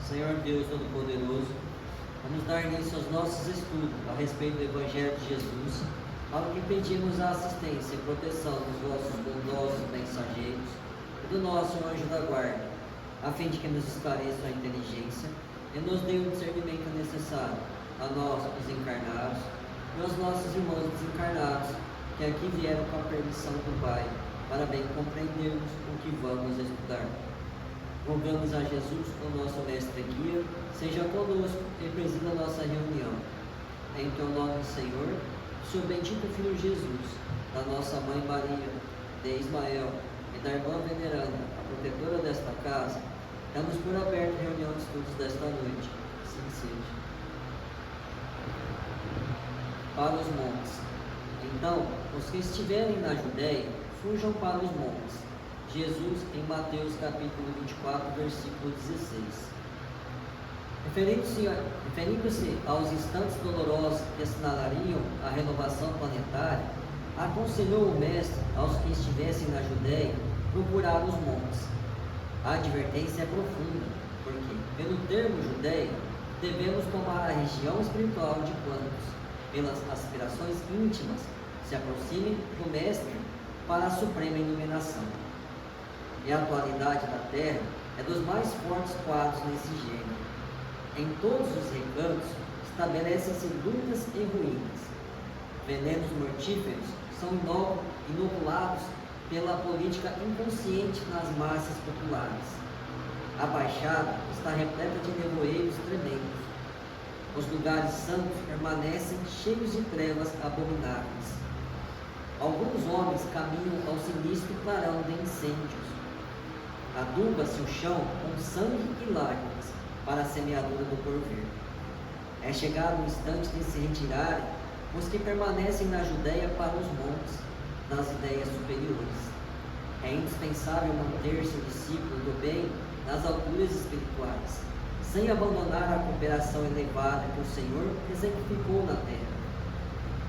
Senhor Deus Todo-Poderoso, vamos dar início aos nossos estudos a respeito do Evangelho de Jesus, ao que pedimos a assistência e proteção dos vossos bondosos mensageiros e do nosso anjo da guarda, a fim de que nos esclareçam a inteligência e nos dê o discernimento necessário a nós, os encarnados, e aos nossos irmãos desencarnados, que aqui vieram com a permissão do Pai, para bem compreendermos o que vamos estudar. Rogamos a Jesus, o nosso mestre guia, seja conosco e presida a nossa reunião. Em teu nome, Senhor, seu bendito Filho Jesus, da nossa Mãe Maria, de Ismael e da irmã veneranda, a protetora desta casa, damos por aberta a reunião de estudos desta noite. Assim seja. Para os montes. Então, os que estiverem na Judéia, fujam para os montes. Jesus em Mateus capítulo 24, versículo 16. Referindo-se aos instantes dolorosos que assinalariam a renovação planetária, aconselhou o Mestre aos que estivessem na Judéia procurar os montes. A advertência é profunda, porque, pelo termo Judéia, devemos tomar a região espiritual de quantos, pelas aspirações íntimas, se aproximem do Mestre para a suprema iluminação. E a atualidade da Terra é dos mais fortes quadros nesse gênero. Em todos os recantos estabelecem-se dúvidas e ruínas. Venenos mortíferos são inoculados pela política inconsciente nas massas populares. A Baixada está repleta de nevoeiros tremendos. Os lugares santos permanecem cheios de trevas abomináveis. Alguns homens caminham ao sinistro clarão de incêndios. Aduba-se o chão com sangue e lágrimas para a semeadura do porvir. É chegado o instante de se retirarem os que permanecem na Judéia para os montes, nas ideias superiores. É indispensável manter-se o discípulo do bem nas alturas espirituais, sem abandonar a cooperação elevada que o Senhor exemplificou na terra.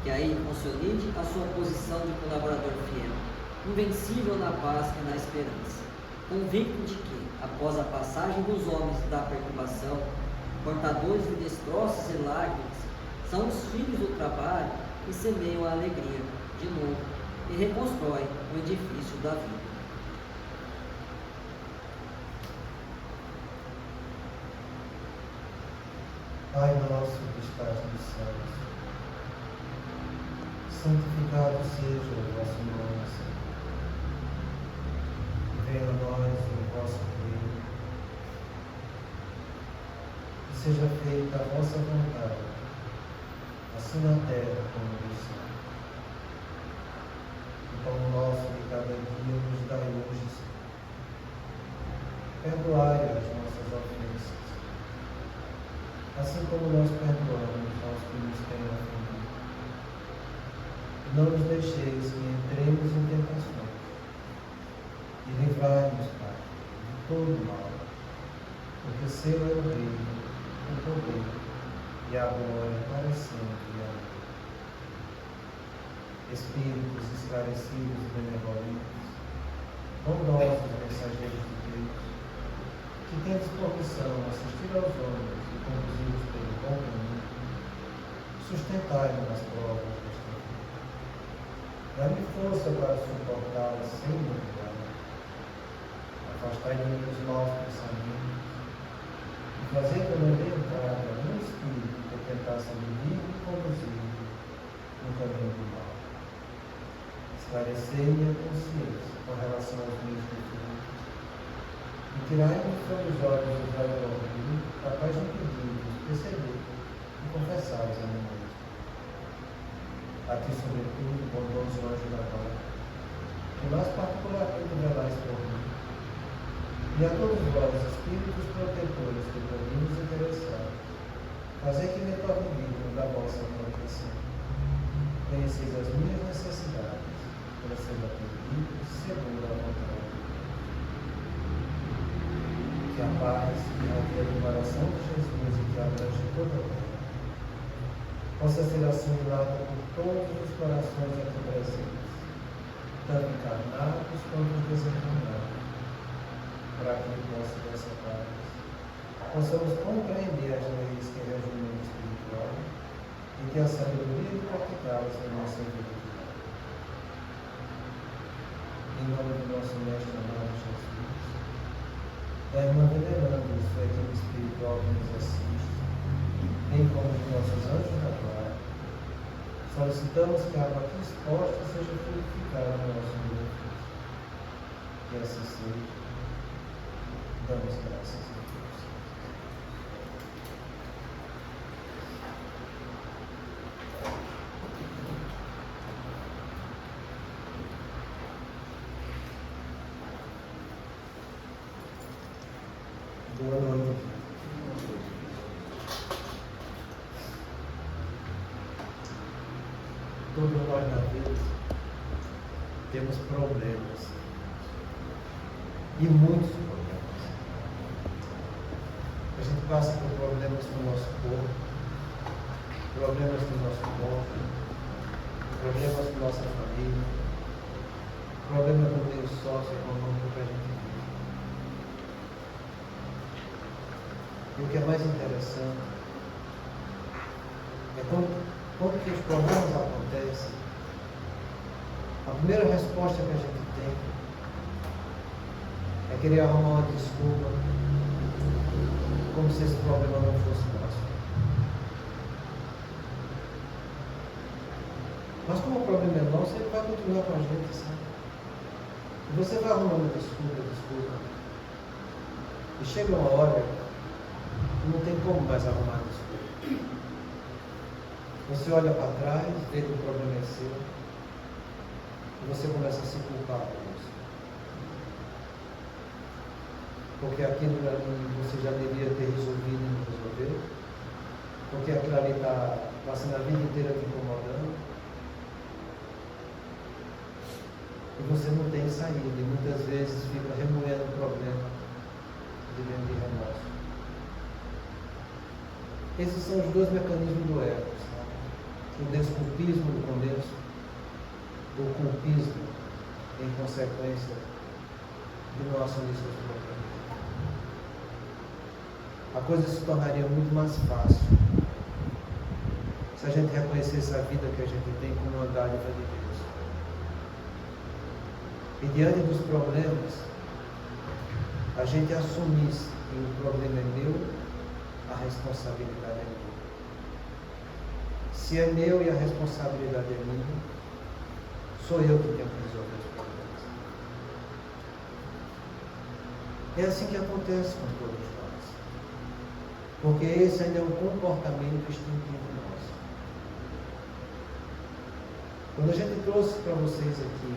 Que aí consolide a sua posição de colaborador fiel, invencível na paz e na esperança, convicto de que, após a passagem dos homens da perturbação, portadores de destroços e lágrimas, são os filhos do trabalho que semeiam a alegria, de novo, e reconstroem o edifício da vida. Pai nosso que estás nos céus, santificado seja o vosso nome, Senhor. Venha a nós o vosso reino, e seja feita a vossa vontade, assim na terra como no céu. O pão nosso de cada dia nos dai hoje, Senhor. Perdoai as nossas ofensas, assim como nós perdoamos aos que nos têm ofendido. Não nos deixeis que entremos em tentações, e livrai-nos, Pai, de todo mal, porque seu é o reino, o poder e a glória para sempre. Amém. Espíritos esclarecidos e benevolentes, bondosos mensageiros de Deus, que tendes por missão assistir aos homens e conduzi-los pelo bom caminho, sustentai-nos nas provas desta vida. Dá-me força para suportá-las sem murmurar. Afastai-me dos maus pensamentos e fazei-me orientar um espírito que tentasse me conduzir no caminho do mal. Esclarecei-me a consciência com relação aos meus defeitos e tirai-me sobre os olhos do velho orgulho, capaz de impedir-nos perceber e confessar os animais. A ti, sobretudo, bondoso anjo da guarda, que mais particularmente velais por mim, e a todos vós, espíritos protetores que por mim nos interessaram, fazei que me torne digno da vossa proteção. Conheceis as minhas necessidades, para ser atendido segundo a vontade de Deus. Que a paz que havia no coração de Jesus e que abrange toda a terra, possa ser assimilada por todos os corações aqui presentes, tanto encarnados quanto desencarnados, para que possa dessa paz possamos compreender as leis que regem o mundo espiritual e ter a sabedoria de aplicá-las em nossa vida. Em nome do nosso Mestre amado Jesus, da irmã veneranda, sua equipe espiritual que nos assiste, bem como dos nossos anjos da guarda, solicitamos que a água aqui exposta seja purificada no nosso benefício. Que assim seja. Damos graças a Deus. Boa noite. Todos nós na vida temos problemas. E muitos problemas. A gente passa por problemas no nosso corpo, problemas no nosso corpo, problemas com nossa família, problemas no meio socioeconômico que a gente vive. E o que é mais interessante é quando que os problemas acontecem, a primeira resposta que a gente tem é querer arrumar uma desculpa, como se esse problema não fosse nosso. Mas como o problema é nosso, ele vai continuar com a gente, sabe? E você vai arrumando desculpa. E chega uma hora que não tem como mais arrumar desculpa. Você olha para trás, vê que o problema é seu, e você começa a se culpar por isso. Porque aquilo ali você já devia ter resolvido e não resolveu, porque aquilo ali está passando a vida inteira te incomodando, e você não tem saída, e muitas vezes fica remoendo o problema de dentro de remorso. Esses são os dois mecanismos do ego, sabe? O desculpismo no começo, o culpismo em consequência de não assumir seus problemas. A coisa se tornaria muito mais fácil se a gente reconhecesse a vida que a gente tem como uma dádiva de Deus. E diante dos problemas, a gente assumisse que o problema é meu, a responsabilidade é minha. Se é meu e a responsabilidade é minha, sou eu que tenho que resolver os problemas. É assim que acontece com todos nós. Porque esse ainda é um comportamento instintivo nosso. Quando a gente trouxe para vocês aqui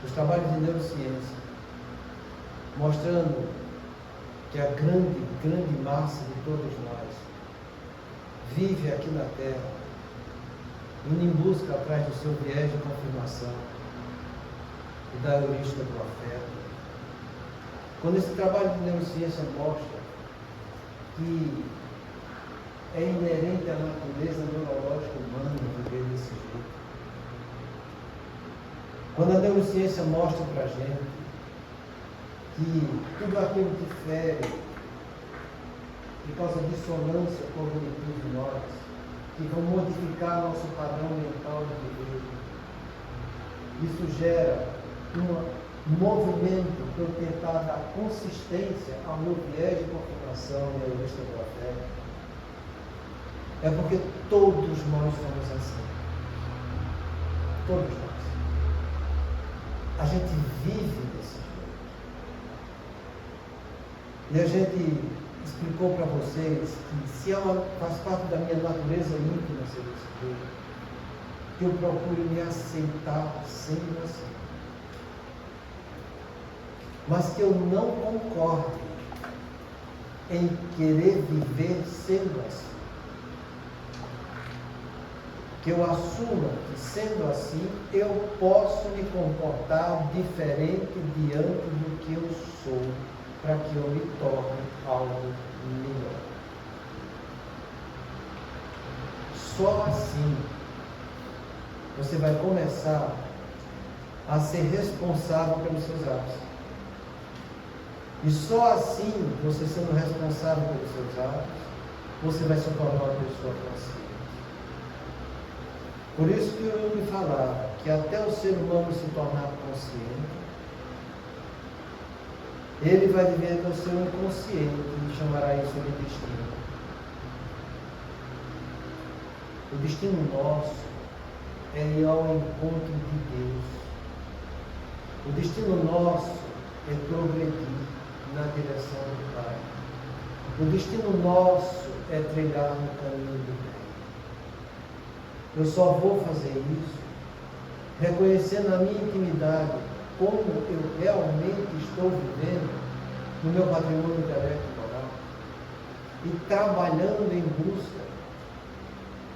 os trabalhos de neurociência, mostrando que a grande massa de todos nós vive aqui na Terra, indo em busca atrás do seu viés de confirmação e da heurística do afeto. Quando esse trabalho de neurociência mostra que é inerente à natureza neurológica humana viver desse jeito. Quando a neurociência mostra para a gente que tudo aquilo que fere, que causa dissonância cognitiva em nós, que vão modificar nosso padrão mental de viver, isso gera um movimento para eu tentar dar consistência ao meu viés de confirmação e à heurística do afeto. É porque todos nós somos assim. Todos nós. A gente vive desse jeito. E a gente explicou para vocês que se faz parte da minha natureza íntima ser desse jeito, que eu procuro me aceitar sendo assim. Mas que eu não concordo em querer viver sendo assim. Que eu assuma que, sendo assim, eu posso me comportar diferente diante do que eu sou, para que eu me torne algo melhor. Só assim você vai começar a ser responsável pelos seus atos. E só assim, você sendo responsável pelos seus atos, você vai se tornar uma pessoa consciente. Por isso que eu me falava que até o ser humano se tornar consciente, ele vai viver no seu inconsciente e chamará isso de destino. O destino nosso é ir ao encontro de Deus. O destino nosso é progredir na direção do Pai. O destino nosso é trilhar no caminho do bem. Eu só vou fazer isso reconhecendo a minha intimidade, como eu realmente estou vivendo no meu patrimônio intelecto e moral, e trabalhando em busca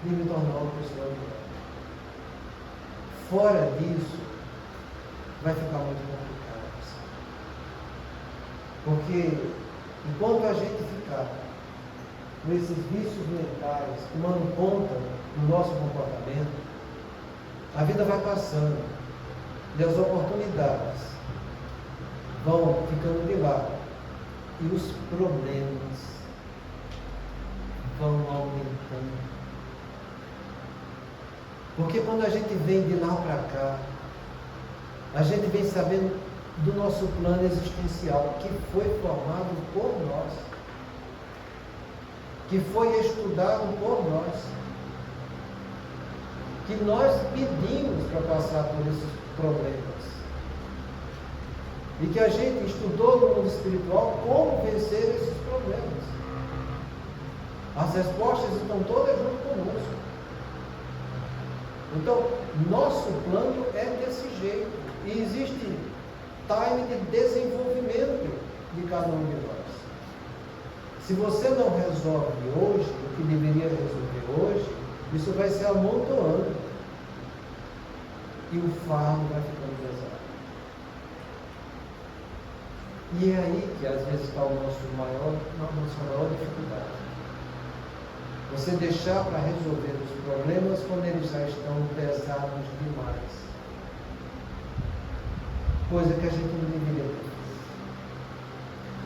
de me tornar uma pessoa melhor. Fora disso, vai ficar muito complicado. Porque enquanto a gente ficar com esses vícios mentais tomando conta do nosso comportamento, a vida vai passando e as oportunidades vão ficando de lado e os problemas vão aumentando. Porque quando a gente vem de lá para cá, a gente vem sabendo do nosso plano existencial, que foi formado por nós, que foi estudado por nós, que nós pedimos para passar por esses problemas, e que a gente estudou no mundo espiritual como vencer esses problemas. As respostas estão todas junto conosco. Então, nosso plano é desse jeito. E existe time de desenvolvimento de cada um de nós. Se você não resolve hoje o que deveria resolver hoje, isso vai se amontoando. E o fardo vai ficando pesado. E é aí que às vezes está a nossa maior dificuldade. Você deixar para resolver os problemas quando eles já estão pesados demais. Coisa que a gente não deveria ter feito.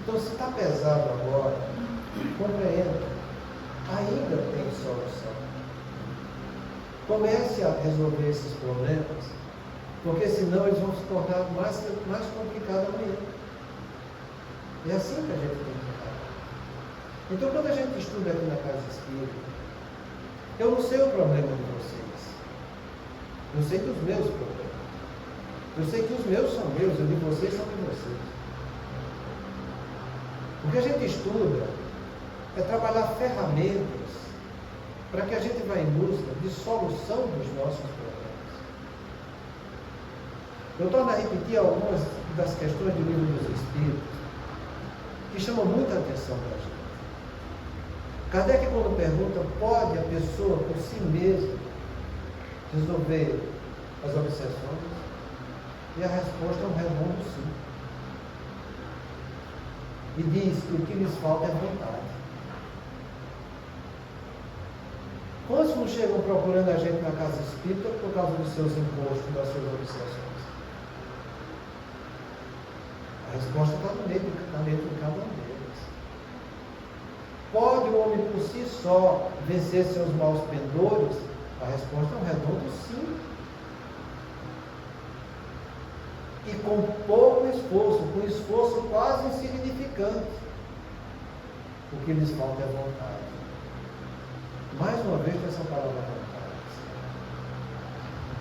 Então, se está pesado agora, compreenda, ainda tem solução. Comece a resolver esses problemas, porque senão eles vão se tornar mais complicados amanhã. É assim que a gente tem que ficar. Então, quando a gente estuda aqui na Casa Espírita, eu não sei o problema de vocês. Eu sei dos meus problemas. Eu sei que os meus são meus, os de vocês são de vocês. O que a gente estuda é trabalhar ferramentas para que a gente vá em busca de solução dos nossos problemas. Eu torno a repetir algumas das questões do Livro dos Espíritos que chamam muita atenção para a gente. Kardec, quando pergunta, pode a pessoa por si mesma resolver as obsessões? E a resposta é um redondo sim. E diz que o que lhes falta é vontade. Quantos não chegam procurando a gente na Casa Espírita por causa dos seus impostos, das suas obsessões? A resposta está no meio de cada um deles. Pode o homem por si só vencer seus maus pendores? A resposta é um redondo sim. E com pouco esforço, com esforço quase insignificante. O que lhes falta é vontade. Mais uma vez com essa palavra vontade.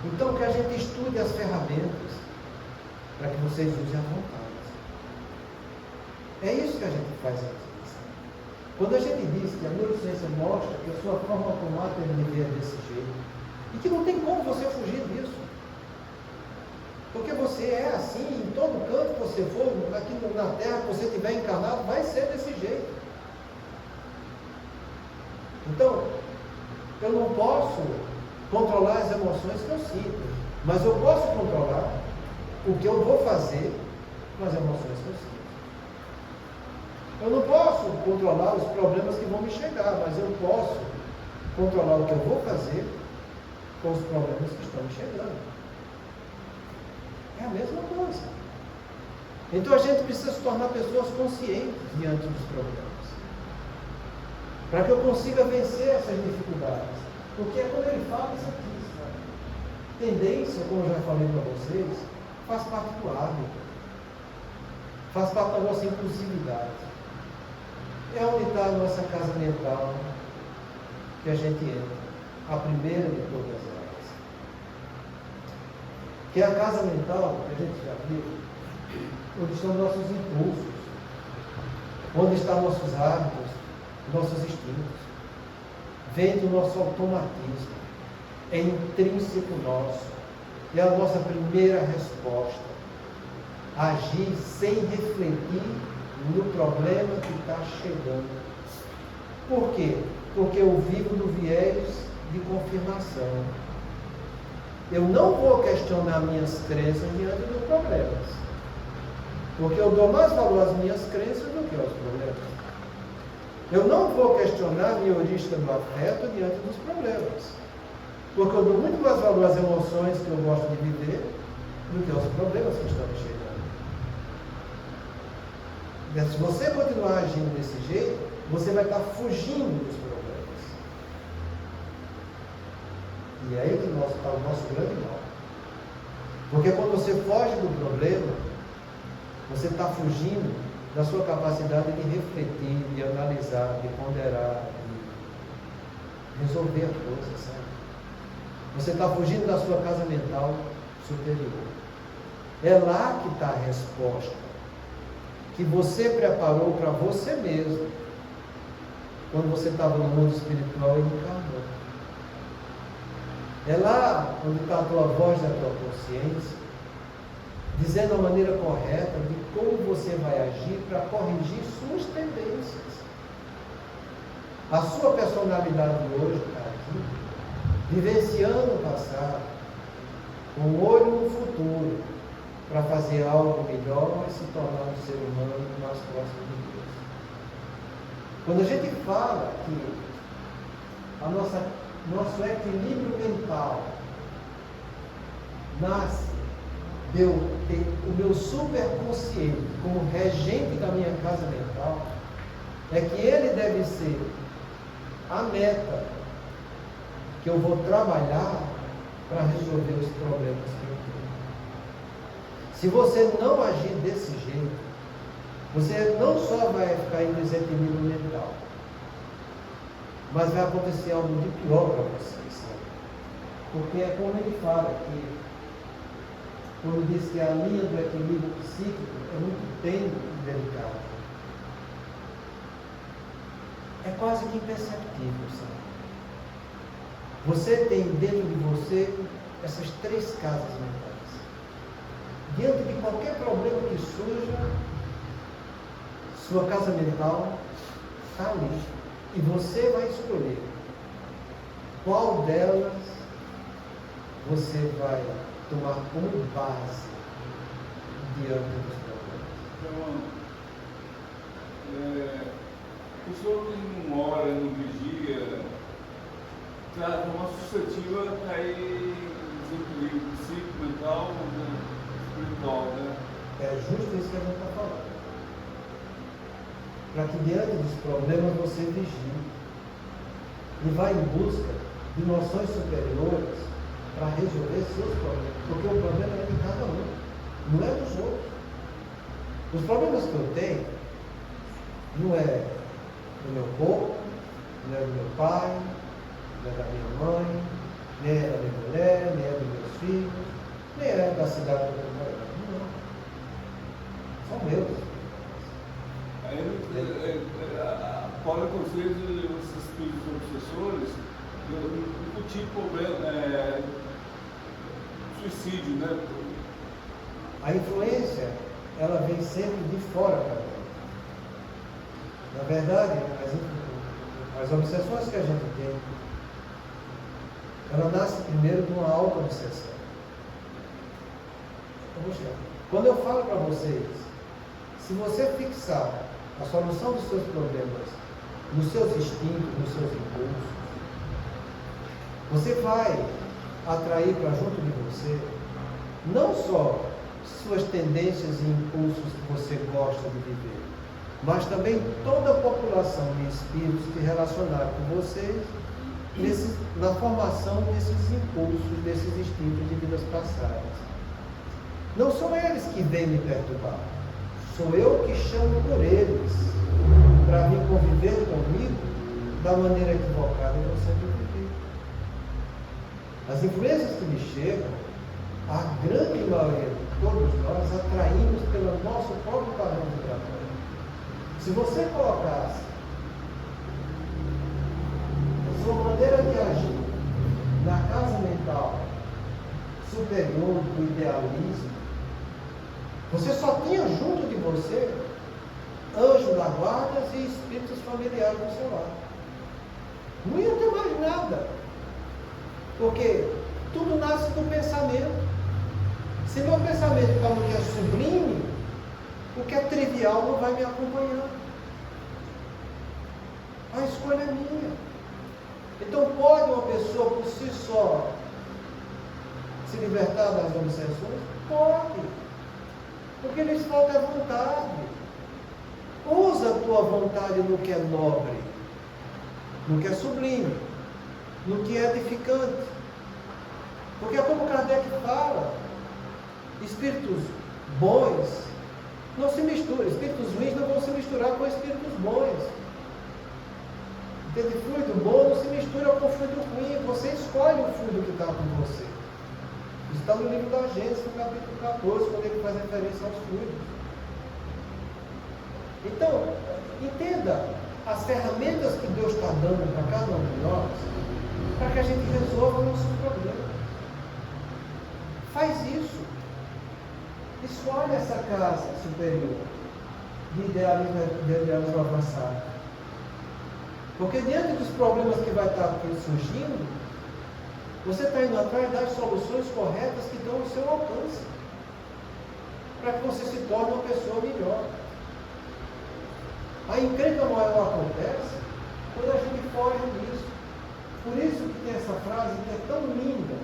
Então que a gente estude as ferramentas para que vocês usem a vontade. É isso que a gente faz aqui. Quando a gente diz que a neurociência mostra que a sua forma automata de viver é desse jeito, e que não tem como você fugir disso. Porque você é assim, em todo canto que você for, aqui na Terra, que você estiver encarnado, vai ser desse jeito. Então, eu não posso controlar as emoções que eu sinto, mas eu posso controlar o que eu vou fazer com as emoções que eu sinto. Eu não posso controlar os problemas que vão me chegar, mas eu posso controlar o que eu vou fazer com os problemas que estão me chegando. É a mesma coisa. Então a gente precisa se tornar pessoas conscientes diante dos problemas, para que eu consiga vencer essas dificuldades. Porque é quando ele fala isso aqui, sabe? Tendência, como eu já falei para vocês, faz parte do hábito, faz parte da nossa impulsividade. É onde está a nossa casa mental que a gente entra, a primeira de todas elas. Que é a casa mental, que a gente já viu, onde estão nossos impulsos, onde estão nossos hábitos, nossos instintos. Vem do nosso automatismo, é intrínseco nosso, é a nossa primeira resposta. Agir sem refletir no problema que está chegando. Por quê? Porque eu vivo no viés de confirmação. Eu não vou questionar minhas crenças diante dos problemas, porque eu dou mais valor às minhas crenças do que aos problemas. Eu não vou questionar a minha origem do afeto diante dos problemas, porque eu dou muito mais valor às emoções que eu gosto de viver do que aos problemas que estão me chegando. Se você continuar agindo desse jeito, você vai estar fugindo dos problemas. E é aí que está o nosso grande mal. Porque quando você foge do problema, você está fugindo da sua capacidade de refletir, de analisar, de ponderar, de resolver as coisas, sabe? Você está fugindo da sua casa mental superior. É lá que está a resposta que você preparou para você mesmo quando você estava no mundo espiritual e encarnou. É lá onde está a tua voz da tua consciência, dizendo a maneira correta de como você vai agir para corrigir suas tendências. A sua personalidade hoje está aqui, vivenciando o passado, com o olho no futuro, para fazer algo melhor e se tornar um ser humano mais próximo de Deus. Quando a gente fala que nosso equilíbrio mental nasce de eu ter o meu superconsciente como regente da minha casa mental, é que ele deve ser a meta que eu vou trabalhar para resolver os problemas que eu tenho. Se você não agir desse jeito, você não só vai ficar em desequilíbrio mental, mas vai acontecer algo de pior para você, sabe? Porque é como ele fala aqui, quando diz que a linha do equilíbrio psíquico é muito tênue e delicada. É quase que imperceptível, sabe? Você tem dentro de você essas três casas mentais. Diante de qualquer problema que surja, sua casa mental está ali. E você vai escolher qual delas você vai tomar como base diante dos problemas. Então, a pessoa que não ora, não vigia, está mais suscetível a cair em desequilíbrio psíquico, mental, espiritual, né? É justo isso que a gente está falando. Para que diante dos problemas você vigie e vá em busca de noções superiores para resolver seus problemas. Porque o problema é de cada um, não é dos outros. Os problemas que eu tenho não é do meu corpo, não é do meu pai, não é da minha mãe, nem é da minha mulher, nem é dos meus filhos, nem é da cidade que eu estou morando. Não. São meus. Aí, fora com vocês, os espíritos obsessores, discutir problema, suicídio, né? A influência, ela vem sempre de fora para dentro. Na verdade, as obsessões que a gente tem, ela nasce primeiro de uma auto-obsessão. Quando eu falo para vocês, se você fixar a solução dos seus problemas nos seus instintos, nos seus impulsos, você vai atrair para junto de você não só suas tendências e impulsos que você gosta de viver, mas também toda a população de espíritos que relacionaram com vocês na formação desses impulsos, desses instintos de vidas passadas. Não são eles que vêm me perturbar, sou eu que chamo por eles para vir conviver comigo da maneira equivocada que eu sempre vivi. As influências que me chegam, a grande maioria de todos nós atraímos pelo nosso próprio padrão vibratório. Se você colocasse a sua maneira de agir na casa mental superior do idealismo, você só tinha junto de você anjos da guarda e espíritos familiares do seu lado. Não ia ter mais nada. Porque tudo nasce do pensamento. Se meu pensamento está no que é sublime, o que é trivial não vai me acompanhar. A escolha é minha. Então pode uma pessoa por si só se libertar das obsessões? Pode. Porque lhes falta vontade. Usa a tua vontade no que é nobre, no que é sublime, no que é edificante. Porque é como Kardec fala, espíritos bons não se misturam, espíritos ruins não vão se misturar com espíritos bons. Entende? Fluido bom não se mistura com fluido ruim, você escolhe o fluido que está com você. Isso está no livro da Gênesis, no capítulo 14, quando ele faz referência aos fluidos. Então, entenda as ferramentas que Deus está dando para cada um de nós, para que a gente resolva o nosso problema. Faz isso. Escolhe essa casa superior de idealismo avançado. Porque diante dos problemas que vai estar surgindo, você está indo atrás das soluções corretas que estão ao seu alcance, para que você se torne uma pessoa melhor. A encrenca maior acontece quando a gente foge disso. Por isso que tem essa frase que é tão linda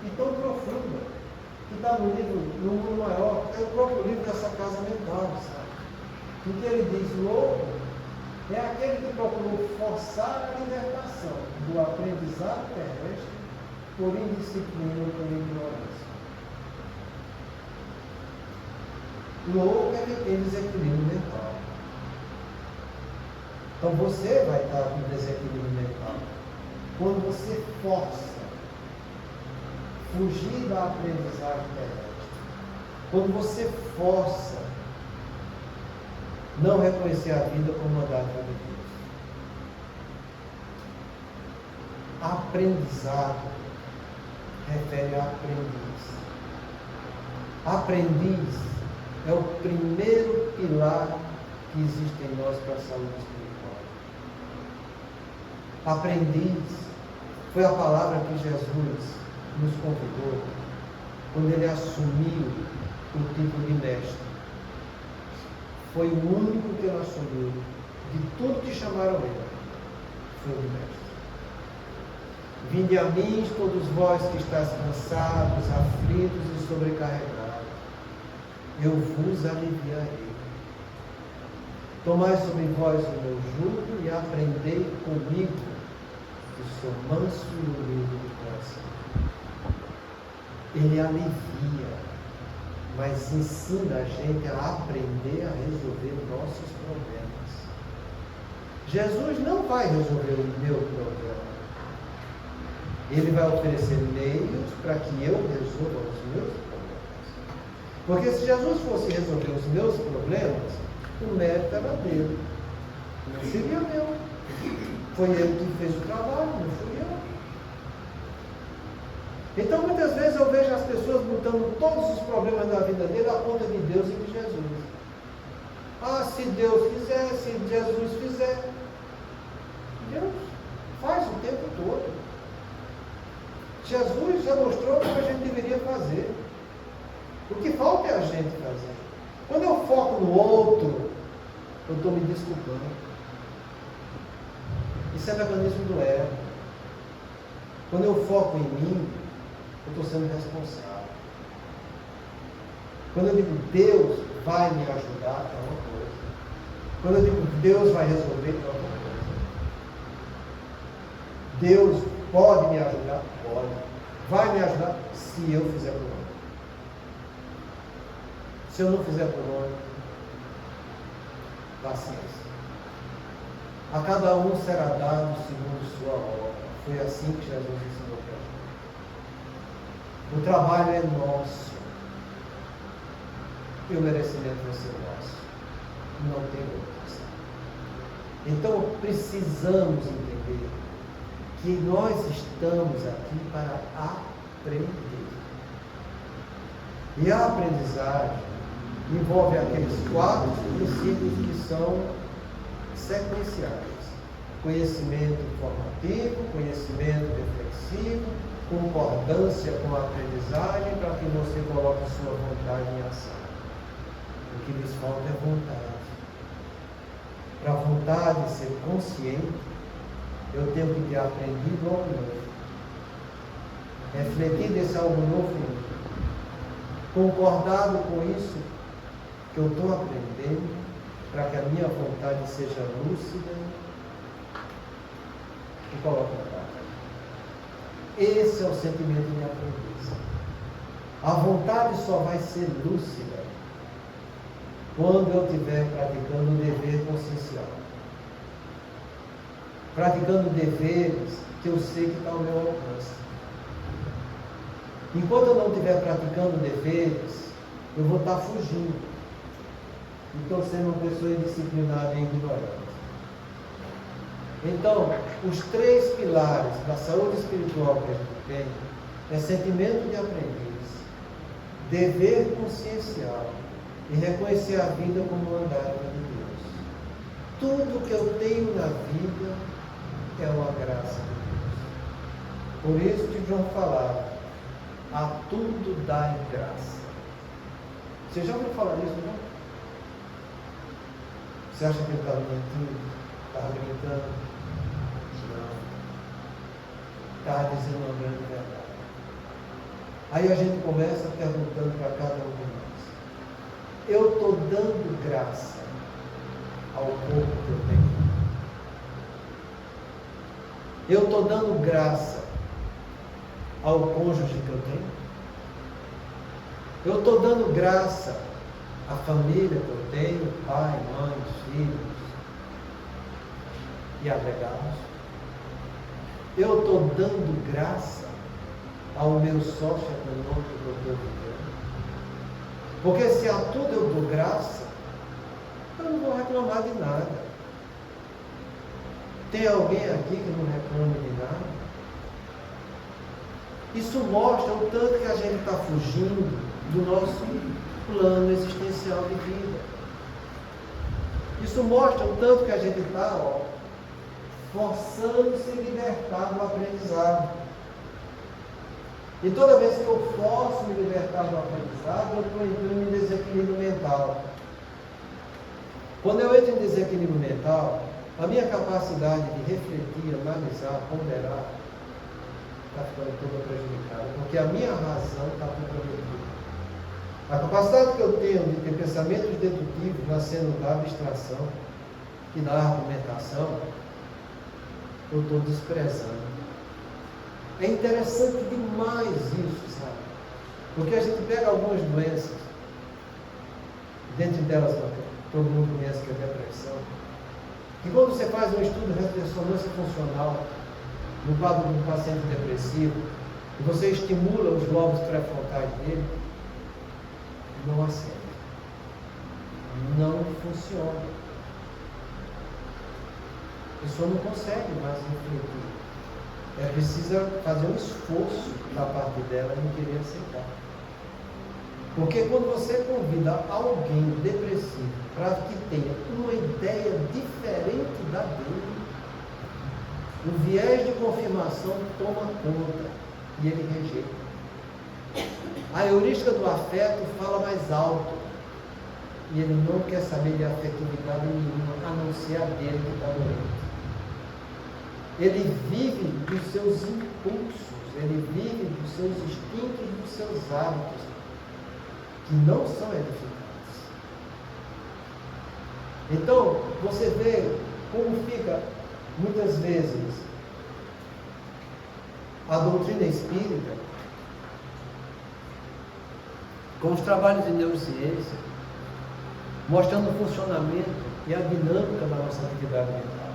e tão profunda, que está no livro No Mundo Maior, que é o próprio livro dessa casa mental, sabe? Em que ele diz: louco é aquele que procurou forçar a libertação do aprendizado terrestre por indisciplina ou por ignorância. Louco é que tem desequilíbrio mental. Então você vai estar com desequilíbrio mental quando você força fugir da aprendizagem terrestre. Quando você força não reconhecer a vida como uma dádiva de Deus. Aprendizado refere a aprendiz. Aprendiz é o primeiro pilar que existe em nós para a saúde espiritual. Aprendiz foi a palavra que Jesus nos convidou quando ele assumiu o título de mestre. Foi o único que ele assumiu de tudo que chamaram ele. Foi o mestre. Vinde a mim, todos vós que estáis cansados, aflitos e sobrecarregados, eu vos aliviarei. Tomai sobre vós o meu jugo e aprendei comigo, que sou manso e humilde de coração. Ele alivia, mas ensina a gente a aprender a resolver nossos problemas. Jesus não vai resolver o meu problema. Ele vai oferecer meios para que eu resolva os meus problemas. Porque se Jesus fosse resolver os meus problemas, o mérito era dele. Não seria meu. Foi ele que fez o trabalho, não fui eu. Então muitas vezes eu vejo as pessoas botando todos os problemas da vida dele à conta de Deus e de Jesus. Ah, se Deus quiser, se Jesus fizer. Deus faz o tempo todo. Jesus já mostrou o que a gente deveria fazer. O que falta é a gente fazer. Quando eu foco no outro, eu estou me desculpando. Isso é mecanismo do ego. Quando eu foco em mim, eu estou sendo responsável. Quando eu digo Deus vai me ajudar, é uma coisa. Quando eu digo Deus vai resolver, é outra coisa. Deus pode me ajudar? Pode. Vai me ajudar se eu fizer por onde. Se eu não fizer por onde, paciência. A cada um será dado segundo sua obra. Foi assim que Jesus ensinou para a gente. O trabalho é nosso. E o merecimento vai ser nosso. Não tem outra. Então precisamos entender que nós estamos aqui para aprender. E a aprendizagem envolve aqueles 4 princípios que são sequenciais. Conhecimento formativo, conhecimento reflexivo, concordância com a aprendizagem para que você coloque sua vontade em ação. O que lhes falta é vontade. Para a vontade ser consciente, eu tenho que ter aprendido algo novo. Refletido esse algo novo em mim. Concordado com isso que eu estou aprendendo, para que a minha vontade seja lúcida e coloque em prática. Esse é o sentimento de aprendiz. A vontade só vai ser lúcida quando eu estiver praticando o dever consciencial. Praticando deveres que eu sei que está ao meu alcance. Enquanto eu não estiver praticando deveres, eu vou estar fugindo. Estou sendo uma pessoa indisciplinada e ignorante. Então, os 3 pilares da saúde espiritual que a gente tem é sentimento de aprendiz, dever consciencial e reconhecer a vida como um mandato de Deus. Tudo que eu tenho na vida é uma graça de Deus. Por isso que João falava, a tudo dá em graça. Você já ouviu falar isso, não? Você acha que ele estava mentindo? Estava brincando? Não. Estava dizendo uma grande verdade. Aí a gente começa perguntando para cada um de nós. Eu estou dando graça ao corpo que eu tenho. Eu estou dando graça ao cônjuge que eu tenho. Eu estou dando graça à família que eu tenho, pai, mãe, filhos e agregados. Eu estou dando graça ao meu sócio econômico que eu estou vivendo. Porque se a tudo eu dou graça, eu não vou reclamar de nada. Tem alguém aqui que não reclama de nada? Isso mostra o tanto que a gente está fugindo do nosso plano existencial de vida. Isso mostra o tanto que a gente está forçando se libertar do aprendizado. E toda vez que eu forço me libertar do aprendizado, eu estou entrando em desequilíbrio mental. Quando eu entro em desequilíbrio mental, a minha capacidade de refletir, analisar, ponderar, está ficando toda prejudicada, porque a minha razão está comprometida. A capacidade que eu tenho de ter pensamentos dedutivos nascendo da abstração e da argumentação, eu estou desprezando. É interessante demais isso, sabe? Porque a gente pega algumas doenças, dentre delas, todo mundo conhece que é a depressão, que quando você faz um estudo de ressonância funcional no quadro de um paciente depressivo, e você estimula os lobos pré-frontais dele, não acende. Não funciona. A pessoa não consegue mais refletir. É preciso fazer um esforço da parte dela em querer aceitar. Porque quando você convida alguém depressivo para que tenha uma ideia diferente da dele, o viés de confirmação toma conta e ele rejeita. A heurística do afeto fala mais alto e ele não quer saber de afetividade nenhuma, a não ser a dele que está doente. Ele vive dos seus impulsos, ele vive dos seus instintos, dos seus hábitos, que não são edificantes. Então, você vê como fica, muitas vezes, a doutrina espírita, com os trabalhos de neurociência, mostrando o funcionamento e a dinâmica da nossa atividade mental.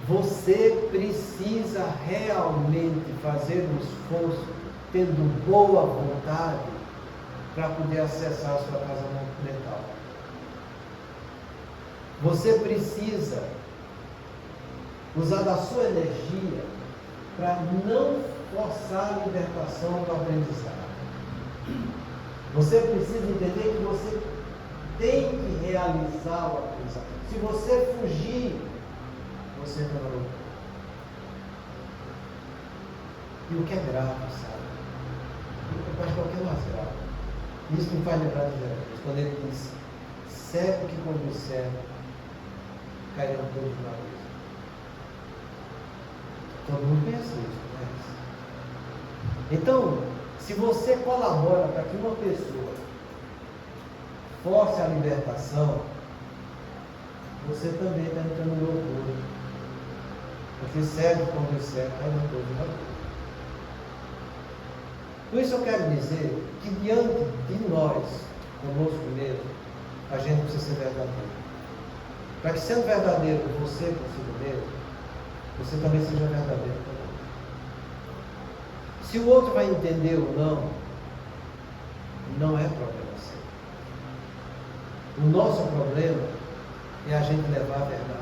Você precisa realmente fazer um esforço, tendo boa vontade, para poder acessar a sua casa mental. Você precisa usar da sua energia para não forçar a libertação do aprendizado. Você precisa entender que você tem que realizar o aprendizado. Se você fugir, você não. E o que é grave, sabe? Eu acho que é o que é mais grave. Isso me faz lembrar de Jesus, quando ele disse: cego que conduz cego, cairão todos na luz. Todo mundo pensa isso, não é isso? Então, se você colabora para que uma pessoa force a libertação, você também está entrando no orgulho. Porque cego conduz cego, cairão todos na luz. Com isso eu quero dizer que diante de nós, conosco mesmo, a gente precisa ser verdadeiro. Para que sendo verdadeiro você consigo mesmo, você também seja verdadeiro com o outro. Se o outro vai entender ou não é problema seu. O nosso problema é a gente levar a verdade para o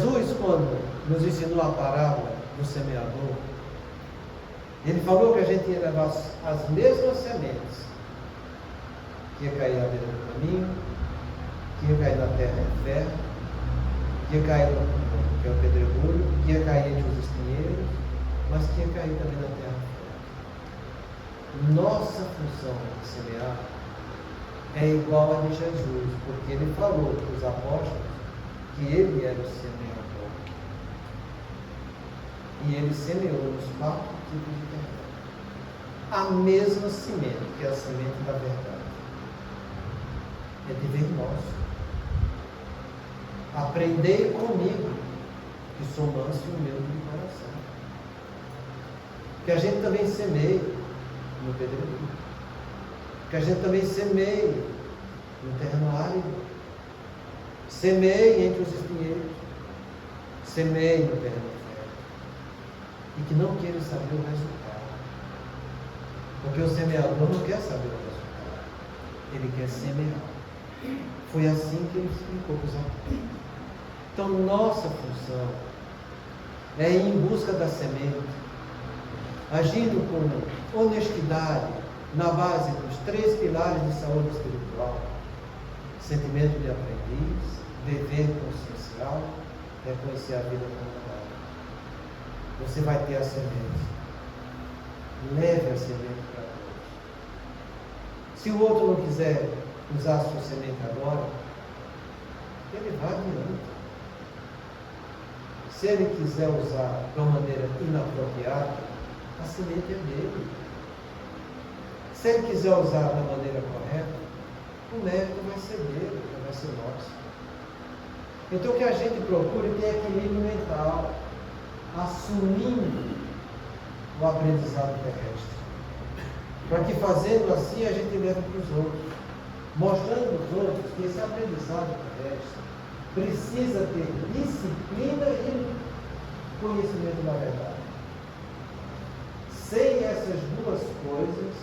outro. Jesus, quando nos ensinou a parábola do semeador, ele falou que a gente ia levar as mesmas sementes, que ia cair à beira do caminho, que ia cair na terra fértil, que ia cair no pedregulho, que ia cair entre os espinheiros, mas que ia cair também na terra fértil. Nossa função de semear é igual a de Jesus, porque ele falou para os apóstolos que ele era o semeador. E ele semeou nos 4 tipos de terra. A mesma semente, que é a semente da verdade. É dever nosso. Aprendei comigo, que sou manso e humilde de coração. Que a gente também semeie no pedregulho. Que a gente também semeie no terreno árido. Semeie entre os espinheiros. Semeie no terreno fértil. E que não queira saber o resultado. Porque o semeador não quer saber o resultado. Ele quer semear. Foi assim que ele explicou para os apóstolos. Então, nossa função é ir em busca da semente, agindo com honestidade, na base dos 3 pilares de saúde espiritual: sentimento de aprendiz, dever consciencial, reconhecer a vida como ela. Você vai ter a semente. Leve a semente para todos. Se o outro não quiser usar a sua semente agora, ele vai adiante. Se ele quiser usar de uma maneira inapropriada, a semente é dele. Se ele quiser usar da maneira correta, o mérito vai ser dele, não vai ser nosso. Então, que a gente procure ter equilíbrio mental, assumindo o aprendizado terrestre, para que fazendo assim a gente leve para os outros, mostrando aos outros que esse aprendizado terrestre precisa ter disciplina e conhecimento da verdade. Sem essas duas coisas,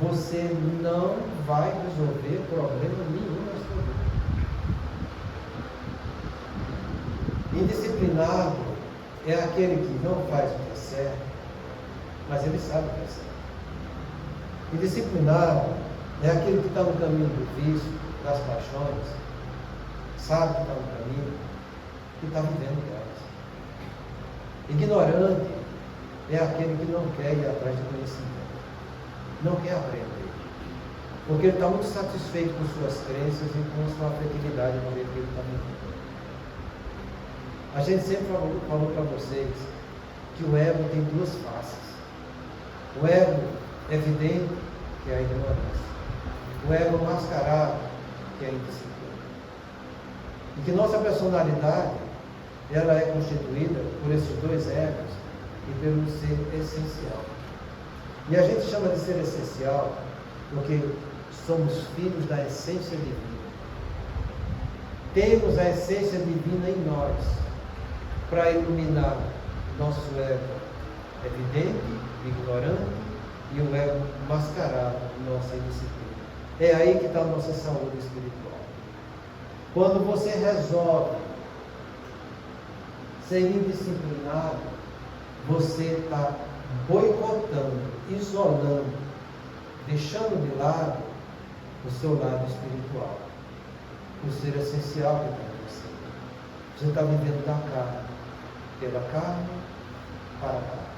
você não vai resolver problema nenhum na sua vida. Indisciplinado é aquele que não faz o que é certo, mas ele sabe o que é certo. Indisciplinado é aquele que está no caminho do vício, das paixões, sabe que está no caminho e está vivendo delas. Ignorante é aquele que não quer ir atrás de conhecimento, não quer aprender, porque ele está muito satisfeito com suas crenças e com a sua afetividade no meio que ele está vivendo. A gente sempre falou para vocês que o ego tem 2 faces. O ego evidente, que é a ignorância. O ego mascarado, que é a indisciplina. E que nossa personalidade, ela é constituída por esses dois egos e pelo ser essencial. E a gente chama de ser essencial porque somos filhos da essência divina. Temos a essência divina em nós para iluminar nosso ego evidente, ignorante e o ego mascarado, nossa indisciplina. É aí que está a nossa saúde espiritual. Quando você resolve ser indisciplinado, você está boicotando, isolando, deixando de lado o seu lado espiritual, o ser essencial que está em você. Você está vivendo da carne, pela carne, para a carne.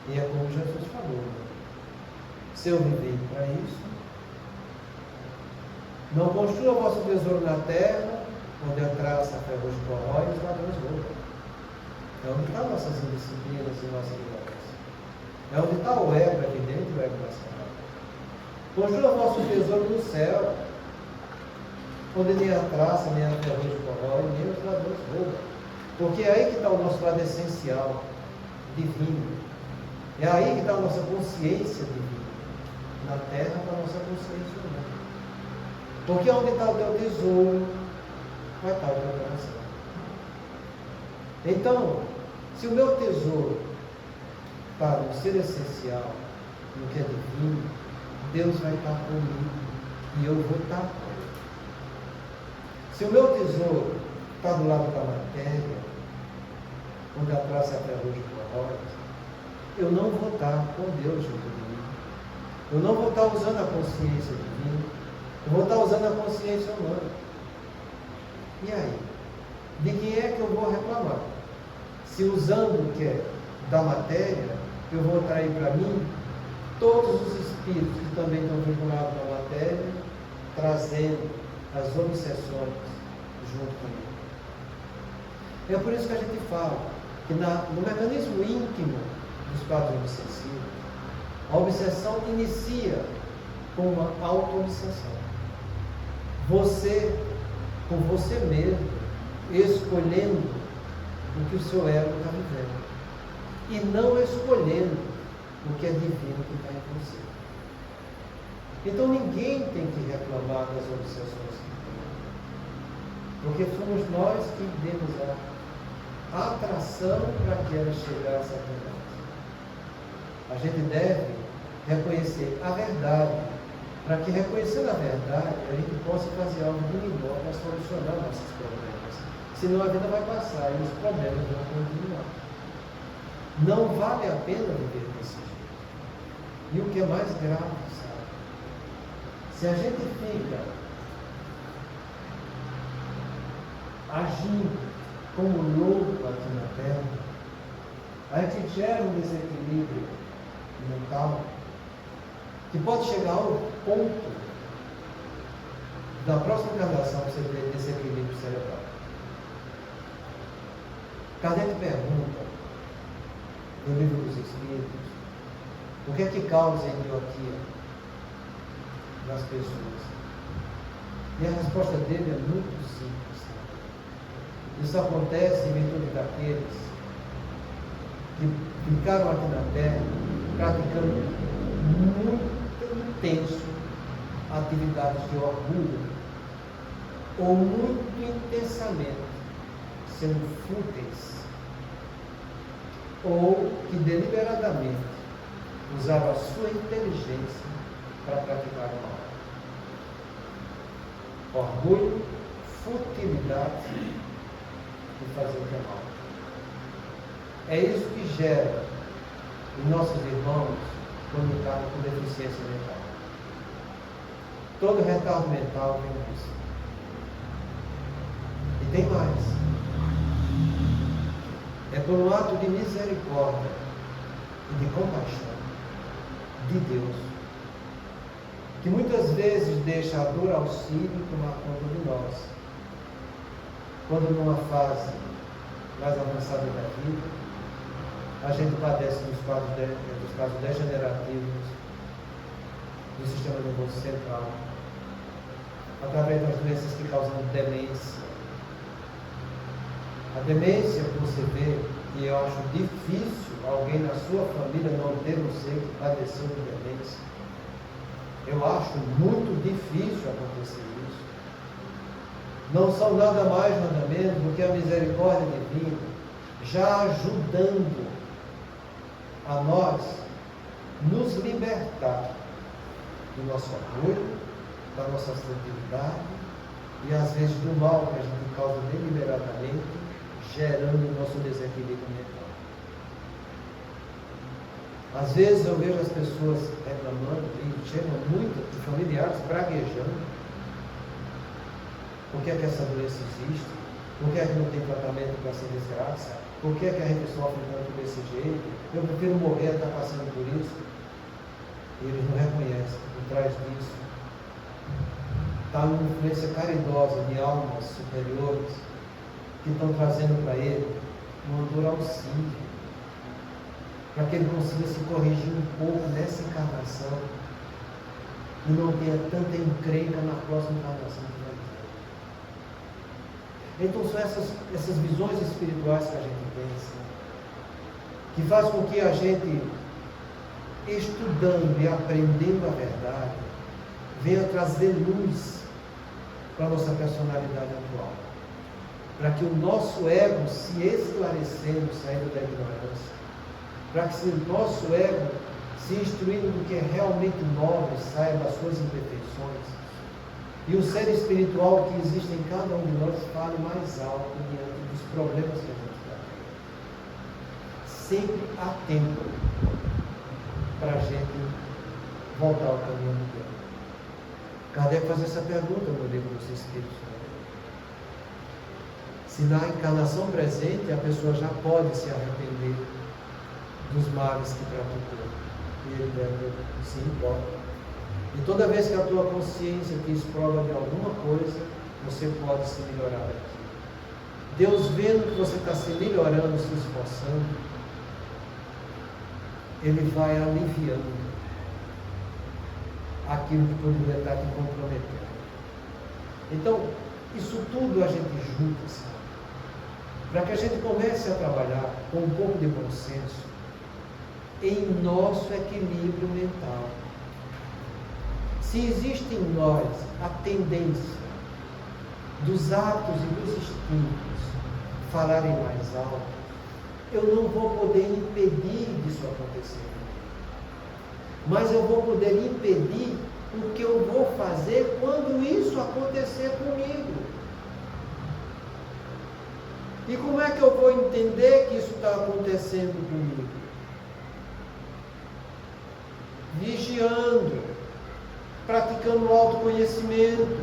E é como Jesus falou, né? Se eu viver para isso, não construa o vosso tesouro na terra, onde a traça, a ferrugem corrói e os ladrões roubam. É onde estão nossas indisciplinas e nossa ignorância. É onde está o ego evidente e o ego mascarado. Construa o vosso tesouro no céu, onde nem a traça, nem a ferrugem corrói, nem os ladrões roubam. Porque é aí que está o nosso lado essencial, divino. É aí que está a nossa consciência divina. Na terra está a nossa consciência humana. Porque onde está o teu tesouro, vai estar o teu coração. Então, se o meu tesouro está no ser essencial, no que é divino, Deus vai estar comigo e eu vou estar com Ele. Se o meu tesouro está do lado da matéria, onde a traça é a ferrugem corrói, eu não vou estar com Deus junto de mim. Eu não vou estar usando a consciência divina. Eu vou estar usando a consciência humana. E aí? De quem é que eu vou reclamar? Se usando o que é da matéria, eu vou atrair para mim todos os espíritos que também estão vinculados à matéria, trazendo as obsessões junto comigo. É por isso que a gente fala que no mecanismo íntimo dos quadros obsessivos, a obsessão inicia com uma auto-obsessão. Você, com você mesmo, escolhendo o que o seu ego está vivendo. E não escolhendo o que é divino que está em você. Então ninguém tem que reclamar das obsessões que tem. Porque somos nós que demos a atração para que ela chegasse até nós. A gente deve reconhecer a verdade, para que reconhecendo a verdade, a gente possa fazer algo de melhor para solucionar nossos problemas. Senão a vida vai passar e os problemas vão continuar. Não vale a pena viver desse jeito. E o que é mais grave, sabe? Se a gente fica agindo como louco aqui na Terra, a gente gera um desequilíbrio mental que pode chegar ao ponto da próxima encarnação você ter desequilíbrio cerebral. Kardec pergunta no Livro dos Espíritos o que é que causa a idiotia nas pessoas. E a resposta dele é muito simples. Isso acontece em virtude daqueles que ficaram aqui na Terra praticando muito intenso atividades de orgulho ou muito intensamente sendo fúteis ou que deliberadamente usaram a sua inteligência para praticar o mal. Orgulho, futilidade e fazer o que é mal. É isso que gera em nossos irmãos quando encarnam com deficiência mental. Todo retardo mental vem disso. E tem mais. É por um ato de misericórdia e de compaixão de Deus que muitas vezes deixa a dor auxílio tomar conta de nós. Quando numa fase mais avançada da vida, a gente padece dos casos degenerativos do sistema nervoso central, através das doenças que causam demência. A demência, que você vê, e eu acho difícil alguém na sua família não ter um ser que padeceu de demência. Eu acho muito difícil acontecer isso. Não são nada mais, nada menos do que a misericórdia divina, já ajudando a nós nos libertar do nosso orgulho, da nossa fragilidade e às vezes do mal que a gente causa deliberadamente, gerando o nosso desequilíbrio mental. Às vezes eu vejo as pessoas reclamando, e chegam muitos familiares praguejando. Por que é que essa doença existe? Por que é que não tem tratamento para essa desgraça? Por que é que a gente sofre tanto desse jeito? Eu prefiro morrer a estar passando por isso. E eles não reconhecem. Por trás disso está uma influência caridosa de almas superiores que estão trazendo para ele uma dor auxílio, para que ele consiga se corrigir um pouco nessa encarnação e não tenha tanta encrenca na próxima encarnação que vai ter. Então são essas visões espirituais que a gente tem, assim, que faz com que a gente, estudando e aprendendo a verdade, venha trazer luz para a nossa personalidade atual. Para que o nosso ego se esclarecendo, saindo da ignorância, para que o nosso ego se instruindo do que é realmente nobre, saia das suas imperfeições, e o ser espiritual que existe em cada um de nós fale mais alto diante dos problemas que a gente está tendo. Sempre há tempo para a gente voltar ao caminho do bem. Kardec faz essa pergunta no livro dos Espíritos. Se na encarnação presente a pessoa já pode se arrepender dos males que praticou. E ele deve, sim, pode. E toda vez que a tua consciência te exprova de alguma coisa, você pode se melhorar daqui. Deus, vendo que você está se melhorando, se esforçando, Ele vai aliviando aquilo que poderia estar te comprometendo. Então, isso tudo a gente junta, sabe? Para que a gente comece a trabalhar com um pouco de bom senso em nosso equilíbrio mental. Se existe em nós a tendência dos atos e dos instintos falarem mais alto, eu não vou poder impedir disso acontecer. Mas eu vou poder impedir o que eu vou fazer quando isso acontecer comigo. E como é que eu vou entender que isso está acontecendo comigo? Vigiando, praticando o autoconhecimento,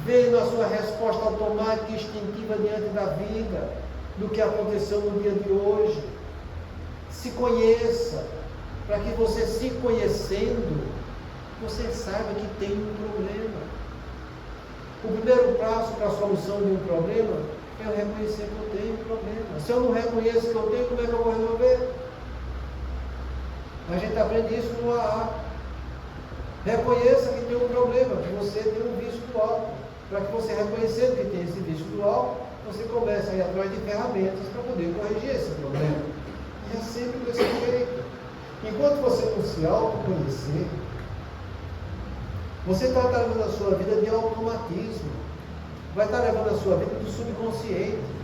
vendo a sua resposta automática e instintiva diante da vida, do que aconteceu no dia de hoje. Se conheça, para que você, se conhecendo, você saiba que tem um problema. O primeiro passo para a solução de um problema é eu reconhecer que eu tenho um problema. Se eu não reconheço que eu tenho, como é que eu vou resolver? A gente aprende isso no AA. Reconheça que tem um problema, que você tem um vício do álcool. Para que você, reconhecendo que tem esse vício do álcool, você começa a ir atrás de ferramentas para poder corrigir esse problema. E é sempre desse jeito. Enquanto você não se autoconhecer, você está levando a sua vida de automatismo. Vai estar levando a sua vida do subconsciente.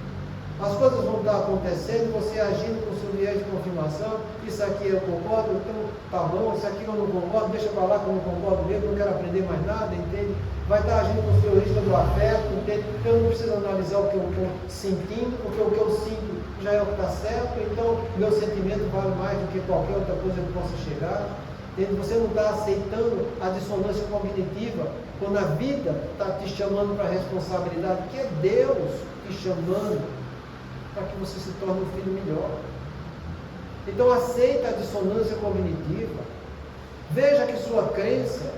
As coisas vão estar acontecendo, você agindo com o seu viés de confirmação. Isso aqui eu concordo, então tá bom. Isso aqui eu não concordo, deixa para lá que eu não concordo mesmo, não quero aprender mais nada, entende? Vai estar agindo com o seu risco do afeto, entende? Eu não preciso analisar o que eu estou sentindo, porque o que eu sinto já é o que está certo, então meu sentimento vale mais do que qualquer outra coisa que possa chegar. Entende? Você não está aceitando a dissonância cognitiva quando a vida está te chamando para a responsabilidade, que é Deus te chamando para que você se torne um filho melhor. Então aceita a dissonância cognitiva. Veja que sua crença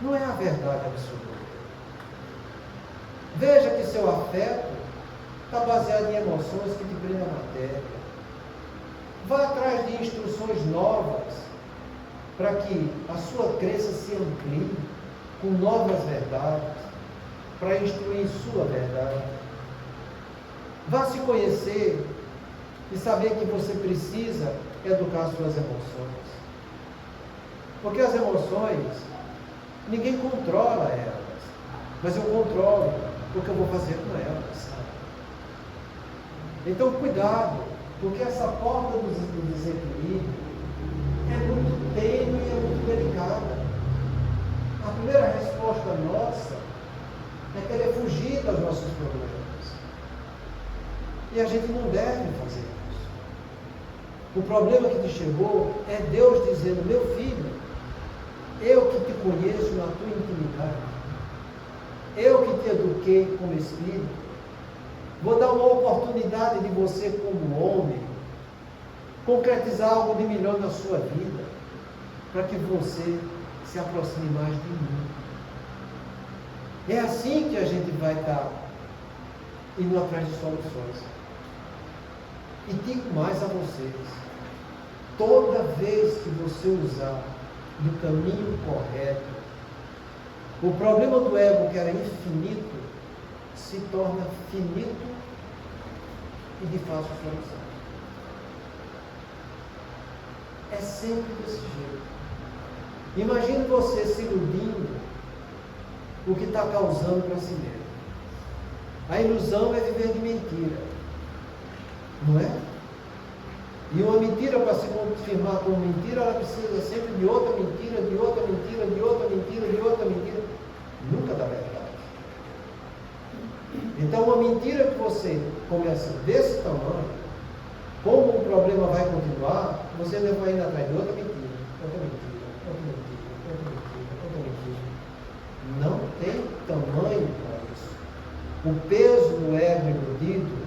não é a verdade absoluta. Veja que seu afeto está baseado em emoções que te prendem à matéria. Vá atrás de instruções novas para que a sua crença se amplie com novas verdades, para instruir sua verdade. Vá se conhecer e saber que você precisa educar suas emoções. Porque as emoções, ninguém controla elas, mas eu controlo o que eu vou fazer com elas. Então, cuidado, porque essa porta do desequilíbrio é muito tênue e é muito delicada. A primeira resposta nossa é querer fugir dos nossos problemas. E a gente não deve fazer isso. O problema que te chegou é Deus dizendo: meu filho, eu que te conheço na tua intimidade, eu que te eduquei como espírito, vou dar uma oportunidade de você, como homem, concretizar algo de melhor na sua vida, para que você se aproxime mais de mim. É assim que a gente vai estar indo atrás de soluções. E digo mais a vocês: toda vez que você usar do caminho correto, o problema do ego, que era infinito, se torna finito e de fácil solução. É sempre desse jeito. Imagine você se iludindo o que está causando para si mesmo. A ilusão é viver de mentira. Não é? E uma mentira, para se confirmar como mentira, ela precisa sempre de outra mentira, de outra mentira, de outra mentira, de outra mentira. Nunca dá verdade. Então, uma mentira que você começa desse tamanho, como o problema vai continuar, você vai indo atrás de outra mentira, outra mentira, outra mentira, outra mentira, outra mentira. Não tem tamanho para isso. O peso do ego iludido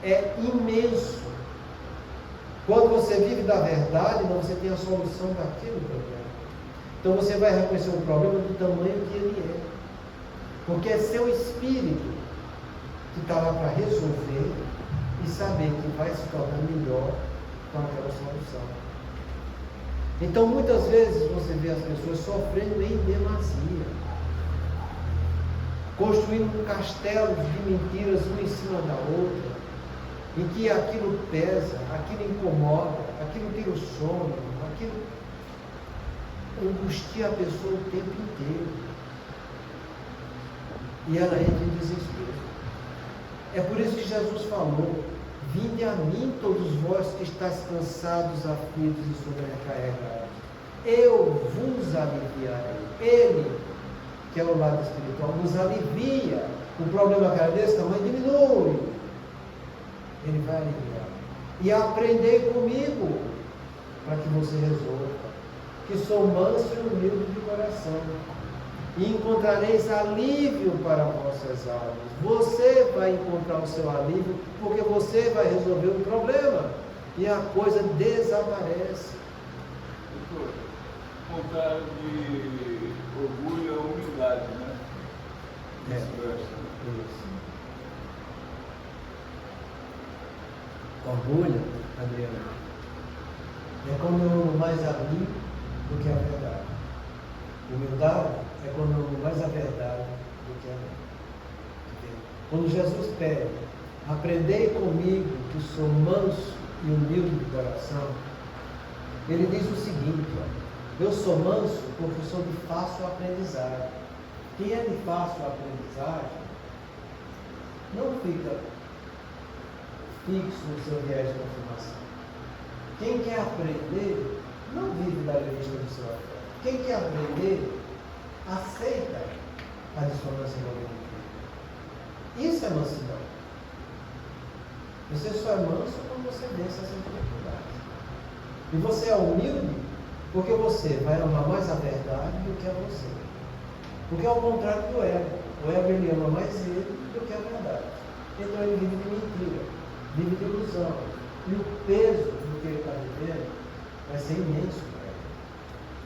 é imenso. Quando você vive da verdade, não, você tem a solução daquele problema. Então você vai reconhecer o problema do tamanho que ele é. Porque é seu espírito que está lá para resolver e saber que vai se tornar melhor com aquela solução. Então muitas vezes você vê as pessoas sofrendo em demasia, construindo um castelo de mentiras uma em cima da outra, em que aquilo pesa, aquilo incomoda, aquilo tira o sono, aquilo angustia a pessoa o tempo inteiro. E ela entra em desespero. É por isso que Jesus falou: vinde a mim todos vós que estáis cansados, aflitos e sobrecarregados, eu vos aliviarei. Ele, que é o lado espiritual, nos alivia. O problema que era desse tamanho diminui. Ele vai aliviar. E aprendei comigo, para que você resolva, que sou manso e humilde de coração, e encontrareis alívio para vossas almas. Você vai encontrar o seu alívio, porque você vai resolver o problema, e a coisa desaparece. Doutor, contrário de orgulho é humildade, né? Isso. Orgulho, Adriano, é quando eu amo mais a mim do que a verdade. Humildade é quando eu amo mais a verdade do que a mim. Quando Jesus pede: aprendei comigo que sou manso e humilde de coração, ele diz o seguinte: eu sou manso porque sou de fácil aprendizagem. Quem é de fácil aprendizagem não fica fixo no seu viés de confirmação. Quem quer aprender não vive da revista do seu afeto. Quem quer aprender aceita a dissonância cognitiva. Isso é mansidão. Você só é manso quando você vence essa dificuldade. E você é humilde porque você vai amar mais a verdade do que a você. Porque é o contrário do ego. O ego, ele ama mais ele do que a verdade. Então ele vive de mentira, vive de ilusão. E o peso do que ele está vivendo vai ser imenso para ele.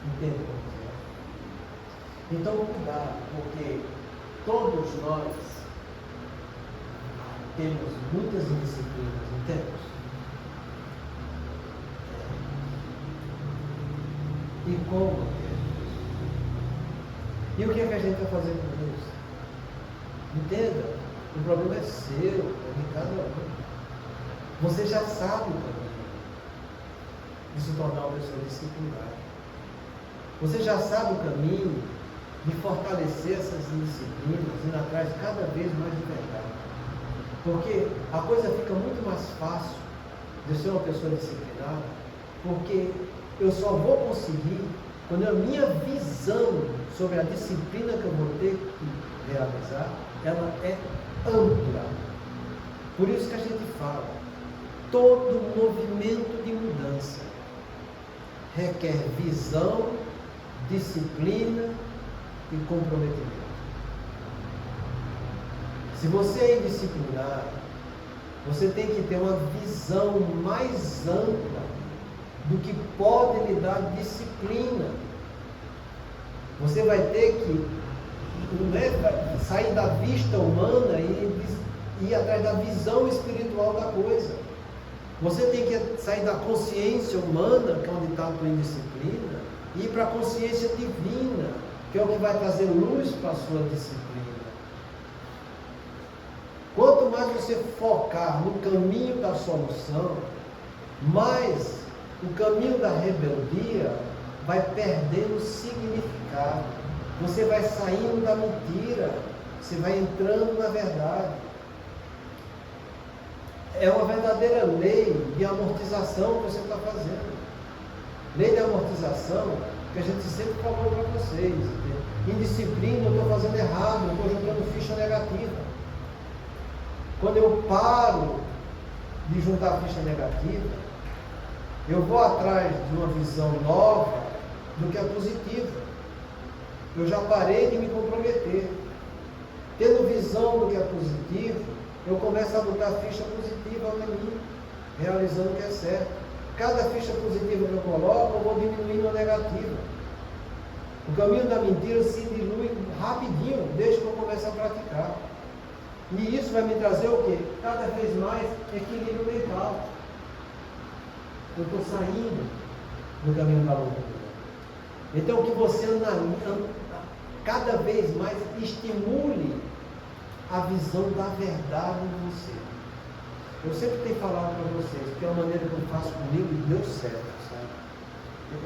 Entende como é? Então cuidado, porque todos nós temos muitas indisciplinas, não temos? e como ter isso. E o que é que a gente vai fazer com isso? Entenda, o problema é seu, é de cada um. Você já sabe o caminho de se tornar uma pessoa disciplinada. Você já sabe o caminho de fortalecer essas disciplinas, indo atrás cada vez mais de verdade. Porque a coisa fica muito mais fácil de ser uma pessoa disciplinada, porque eu só vou conseguir quando a minha visão sobre a disciplina que eu vou ter que realizar, ela é ampla. Por isso que a gente fala, todo movimento de mudança requer visão, disciplina e comprometimento. Se você é indisciplinado, você tem que ter uma visão mais ampla do que pode lhe dar disciplina. Você vai ter que sair da vista humana e ir atrás da visão espiritual da coisa. Você tem que sair da consciência humana, que é onde está a tua indisciplina, e ir para a consciência divina, que é o que vai trazer luz para a sua disciplina. Quanto mais você focar no caminho da solução, mais o caminho da rebeldia vai perdendo significado. Você vai saindo da mentira, você vai entrando na verdade. É uma verdadeira lei de amortização que você está fazendo. Lei de amortização que a gente sempre falou para vocês. Indisciplina, eu estou fazendo errado, eu estou jogando ficha negativa. Quando eu paro de juntar ficha negativa, eu vou atrás de uma visão nova do que é positivo. Eu já parei de me comprometer. Tendo visão do que é positivo, eu começo a botar ficha positiva ao caminho, realizando o que é certo. Cada ficha positiva que eu coloco, eu vou diminuindo a negativa. O caminho da mentira se dilui rapidinho, desde que eu comece a praticar. E isso vai me trazer o quê? Cada vez mais equilíbrio mental. Eu estou saindo do caminho da loucura. Então, que você cada vez mais estimule a visão da verdade em você. Eu sempre tenho falado para vocês que é uma maneira que eu faço comigo e deu certo, sabe?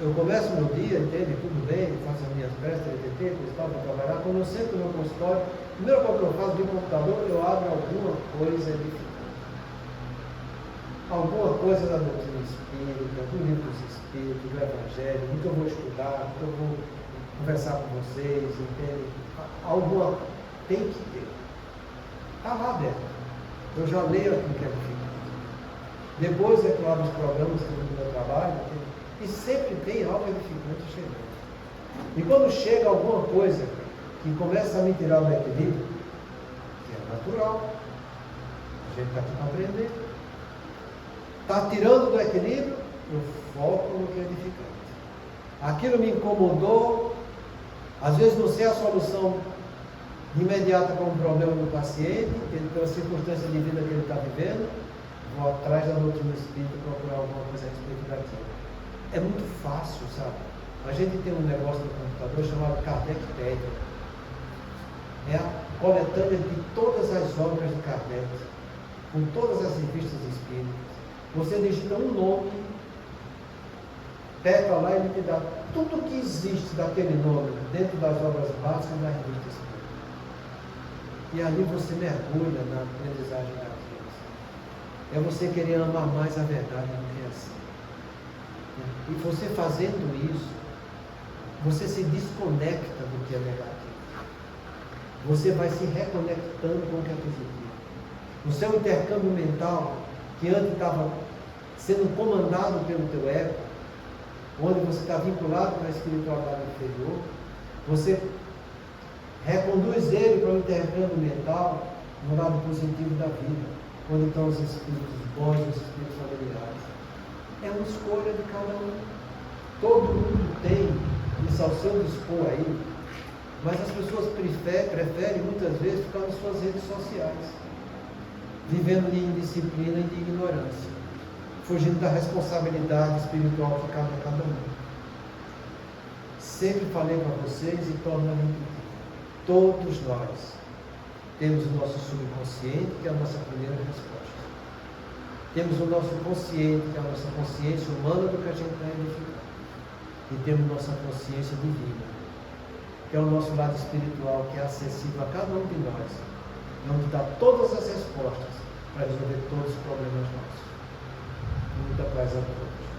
Eu começo meu dia, entende? Tudo bem, faço as minhas prestas, ETT, tal, para trabalhar. Quando eu sento no meu consultório, a primeira coisa que eu faço de computador, eu abro alguma coisa edificante. Alguma coisa da doutrina espírita, do livro dos espíritos, do evangelho, do que eu vou estudar, do que eu vou conversar com vocês, entende? Alguma tem que ter. Está lá dentro. Eu já leio aquilo que é edificante. Depois é que eu abro os programas do meu trabalho, e sempre tem algo edificante chegando. E quando chega alguma coisa que começa a me tirar do equilíbrio, que é natural, a gente está aqui para aprender, está tirando do equilíbrio, eu foco no que é edificante. Aquilo me incomodou, às vezes não sei a solução imediata para um problema do paciente, pela circunstância de vida que ele está vivendo, vou atrás da doutrina espírita procurar alguma coisa a respeito daquilo. É muito fácil, sabe? A gente tem um negócio no computador chamado Kardecpédia. É a coletânea de todas as obras de Kardec, com todas as revistas espíritas. Você digita um nome, pega lá e ele te dá tudo que existe daquele nome dentro das obras básicas da revista espírita. E ali você mergulha na aprendizagem daquilo. É você querer amar mais a verdade do que assim. E você fazendo isso, você se desconecta do que é negativo. Você vai se reconectando com o que é positivo. O seu intercâmbio mental, que antes estava sendo comandado pelo teu ego, onde você está vinculado com a espiritualidade inferior, você reconduz ele para o intercâmbio mental no lado positivo da vida, onde estão os espíritos bons, os espíritos familiares. É uma escolha de cada um. Todo mundo tem isso ao seu dispor aí, mas as pessoas preferem muitas vezes ficar nas suas redes sociais, vivendo de indisciplina e de ignorância, fugindo da responsabilidade espiritual que cabe a cada um. Sempre falei para vocês e torno a repetir. Todos nós temos o nosso subconsciente, que é a nossa primeira resposta. Temos o nosso consciente, que é a nossa consciência humana do que a gente está edificando. E temos nossa consciência divina, que é o nosso lado espiritual, que é acessível a cada um de nós, onde dá todas as respostas para resolver todos os problemas nossos. Muita paz a todos.